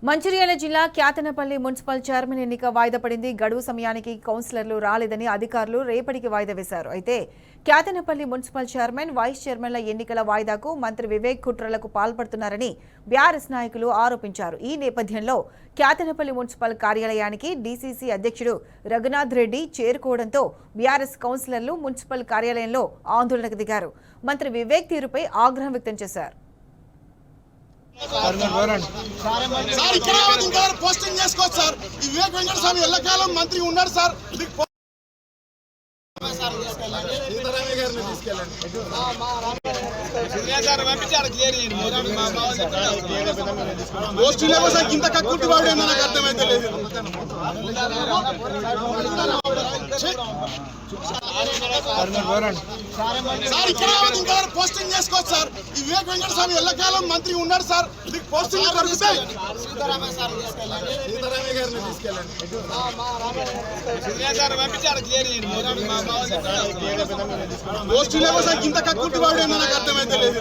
మంచిర్యాల జిల్లా Kyathanpalli municipal chairman ఎన్నిక వాయిదా పడింది. గడువు సమయానికి కౌన్సిలర్లు రాలేదని అధికారులు రేపటికి వాయిదా వేశారు. అయితే క్యాతనపల్లి మున్సిపల్ చైర్మన్, వైస్ చైర్మన్ల ఎన్నికల వాయిదాకు మంత్రి వివేక్ కుట్రలకు పాల్పడుతున్నారని బీఆర్ఎస్ నాయకులు ఆరోపించారు. ఈ నేపథ్యంలో క్యాతనపల్లి మున్సిపల్ కార్యాలయానికి డీసీసీ అధ్యక్షుడు రఘునాథ్ రెడ్డి చేరుకోవడంతో బీఆర్ఎస్ కౌన్సిలర్లు మున్సిపల్ కార్యాలయంలో ఆందోళనకు దిగారు. మంత్రి వివేక్ తీరుపై ఆగ్రహం వ్యక్తం చేశారు. పోస్టింగ్ చేసుకోవచ్చు సార్. ఈ వివేక్ వెంకటస్వామి ఎల్లకాలం మంత్రి ఉన్నాడు సార్. పోస్టింగ్ ఇంత కక్కుర్తి వాడే మనకు అర్థమైతే లేదు. పోస్టింగ్ చేసుకోవచ్చు సార్. ఈ వివేక్ వెంకటస్వామి ఎల్లకాలం మంత్రి ఉన్నాడు సార్. మీకు పోస్టింగ్ దొరుకుతాయి. పోస్టింగ్ ఇంత కక్కుర్తి వాడే మనకు అర్థమైతే లేదు.